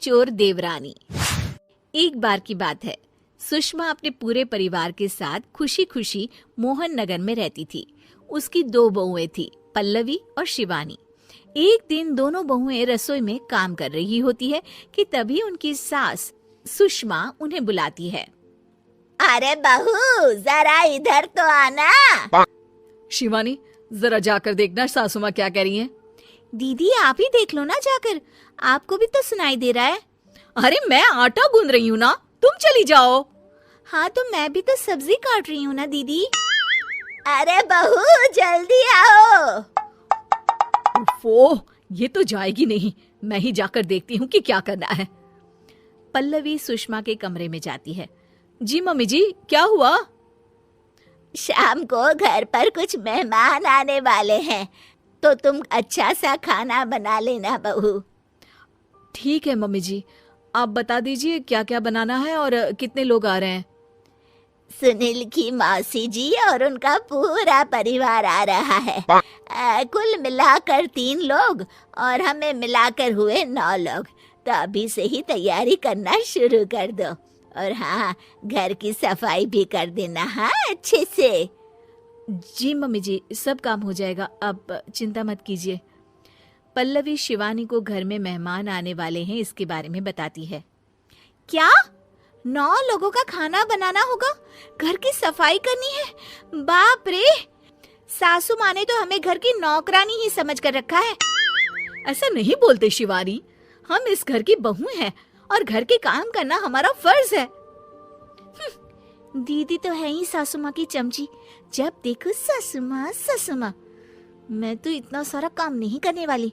चोर देवरानी। एक बार की बात है, सुषमा अपने पूरे परिवार के साथ खुशी खुशी मोहन नगर में रहती थी। उसकी 2 बहुएं थी, पल्लवी और शिवानी। एक दिन दोनों बहुएं रसोई में काम कर रही होती है कि तभी उनकी सास सुषमा उन्हें बुलाती है। अरे बहू, जरा इधर तो आना। शिवानी, जरा जाकर देखना सासू माँ क्या कह रही हैं। दीदी आप ही देख लो ना जाकर, आपको भी तो सुनाई दे रहा है। अरे मैं आटा गूंद रही हूँ ना, तुम चली जाओ। हाँ तो मैं भी तो सब्जी काट रही हूँ ना दीदी। अरे बहू जल्दी आओ। ओफो, ये तो जाएगी नहीं। मैं ही जाकर देखती हूँ कि क्या करना है। पल्लवी सुषमा के कमरे में जाती है। जी मम्मी जी, क्या हुआ? शाम को घर पर कुछ मेहमान आने वाले हैं, तो तुम अच्छा सा खाना बना लेना बहू। ठीक है मम्मी जी, आप बता दीजिए क्या क्या बनाना है और कितने लोग आ रहे हैं। सुनील की मौसी जी और उनका पूरा परिवार आ रहा है। कुल मिलाकर 3 लोग और हमें मिलाकर हुए 9 लोग। तो अभी से ही तैयारी करना शुरू कर दो। और हाँ, घर की सफाई भी कर देना, हाँ अच्छे से। जी मम्मी जी, सब काम हो जाएगा, आप चिंता मत कीजिए। पल्लवी शिवानी को घर में मेहमान आने वाले हैं इसके बारे में बताती है। क्या 9 लोगों का खाना बनाना होगा, घर की सफाई करनी है? बाप रे, सासू माँ ने तो हमें घर की नौकरानी ही समझ कर रखा है। ऐसा नहीं बोलते शिवानी, हम इस घर की बहू हैं और घर के काम करना हमारा फर्ज है। दीदी तो है ही सासू माँ की चमची, जब देखो सासू माँ सासू माँ। मैं तो इतना सारा काम नहीं करने वाली।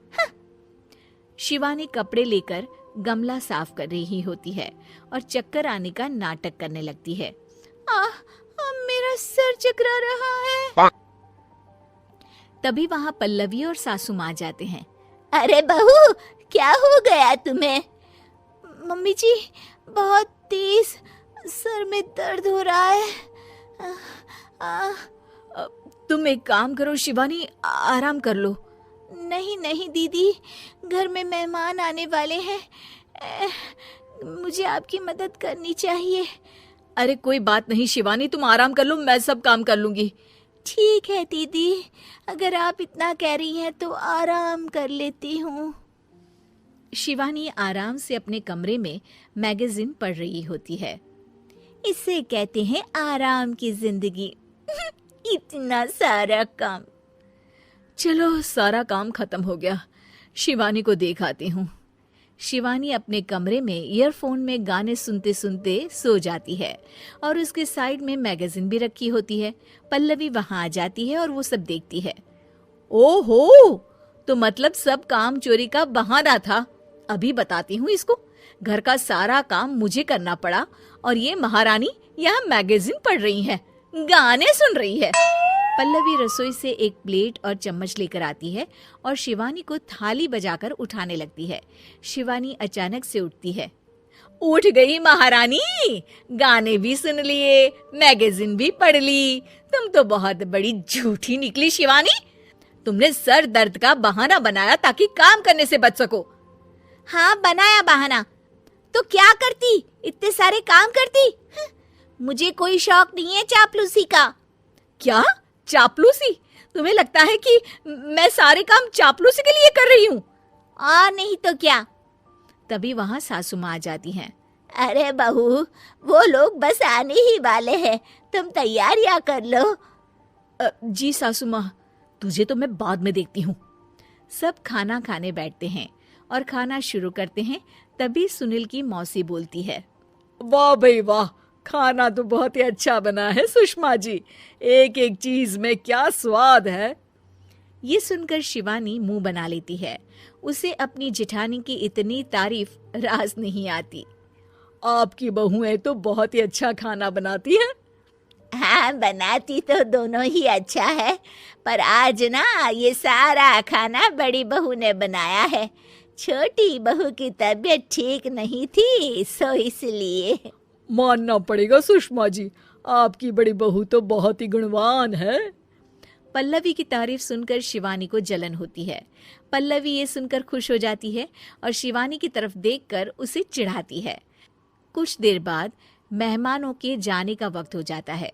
शिवानी कपड़े लेकर गमला साफ कर रही होती है और चक्कर आने का नाटक करने लगती है। मेरा सर चकरा रहा है। तभी वहाँ पल्लवी और सासू माँ जाते हैं। अरे बहू, क्या हो गया तुम्हें? मम्मी जी, बहुत तेज सर में दर्द हो रहा है। तुम एक काम करो शिवानी, आराम कर लो। नहीं नहीं दीदी, घर में मेहमान आने वाले हैं, मुझे आपकी मदद करनी चाहिए। अरे कोई बात नहीं शिवानी, तुम आराम कर लो, मैं सब काम कर लूंगी। ठीक है दीदी, अगर आप इतना कह रही हैं तो आराम कर लेती हूँ। शिवानी आराम से अपने कमरे में मैगजीन पढ़ रही होती है। इसे कहते हैं आराम की जिंदगी। इतना सारा काम। चलो सारा काम खत्म हो गया, शिवानी को देख आती हूँ। शिवानी अपने कमरे में ईयरफोन में गाने सुनते सुनते सो जाती है और उसके साइड में मैगजीन भी रखी होती है। पल्लवी वहां आ जाती है और वो सब देखती है। ओहो, तो मतलब सब काम चोरी का बहाना था। अभी बताती हूँ इसको। घर का सारा काम मुझे करना पड़ा और ये महारानी यहाँ मैगजीन पढ़ रही है, गाने सुन रही है। पल्लवी रसोई से एक प्लेट और चम्मच लेकर आती है और शिवानी को थाली बजाकर उठाने लगती है। शिवानी अचानक से उठती है। उठ गई महारानी, गाने भी सुन लिए, मैगजीन भी पढ़ ली। तुम तो बहुत बड़ी झूठी निकली शिवानी। तुमने सर दर्द का बहाना बनाया ताकि काम करने से बच सको। हाँ बनाया बहाना, तो क्या करती, इतने सारे काम करती। मुझे कोई शौक नहीं है चापलूसी का। क्या चापलूसी? तुम्हें लगता है कि मैं सारे काम चापलूसी के लिए कर रही हूँ? और नहीं तो क्या। तभी वहाँ सासू माँ आ जाती हैं। अरे बहू, वो लोग बस आने ही वाले हैं, तुम तैयारियां कर लो। जी सासू माँ, तुझे तो मैं बाद में देखती हूँ। सब खाना खाने बैठते हैं और खाना शुरू करते हैं। तभी सुनील की मौसी बोलती है। वाह भाई वाह, खाना तो बहुत ही अच्छा बना है सुषमा जी, एक एक चीज में क्या स्वाद है। ये सुनकर शिवानी मुंह बना लेती है। उसे अपनी जेठानी की इतनी तारीफ रास नहीं आती। आपकी बहुएं तो बहुत ही अच्छा खाना बनाती हैं। हाँ, बनाती तो दोनों ही अच्छा है, पर आज ना ये सारा खाना बड़ी बहू ने बनाया है। छोटी बहू की तबीयत ठीक नहीं थी, सो इसलिए। मानना पड़ेगा सुषमा जी, आपकी बड़ी बहू तो बहुत ही गुणवान है। पल्लवी की तारीफ सुनकर शिवानी को जलन होती है। पल्लवी ये सुनकर खुश हो जाती है और शिवानी की तरफ देखकर उसे चिढ़ाती है। कुछ देर बाद मेहमानों के जाने का वक्त हो जाता है।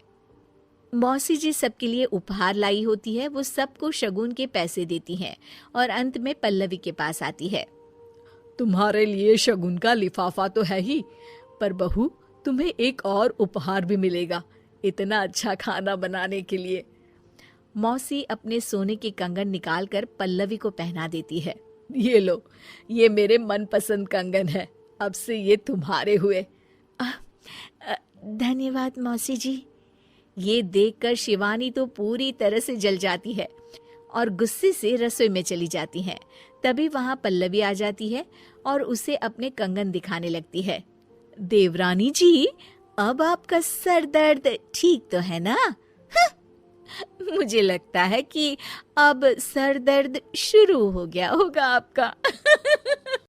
मौसी जी सबके लिए उपहार लाई होती है। वो सबको शगुन के पैसे देती हैं और अंत में पल्लवी के पास आती है। तुम्हारे लिए शगुन का लिफाफा तो है ही, पर बहू तुम्हें एक और उपहार भी मिलेगा इतना अच्छा खाना बनाने के लिए। मौसी अपने सोने के कंगन निकालकर पल्लवी को पहना देती है। ये लो, ये मेरे मनपसंद कंगन है, अब से ये तुम्हारे हुए। धन्यवाद मौसी जी। ये देखकर शिवानी तो पूरी तरह से जल जाती है और गुस्से से रसोई में चली जाती है। तभी वहां पल्लवी आ जाती है और उसे अपने कंगन दिखाने लगती है। देवरानी जी, अब आपका सर दर्द ठीक तो है ना? मुझे लगता है कि अब सर दर्द शुरू हो गया होगा आपका।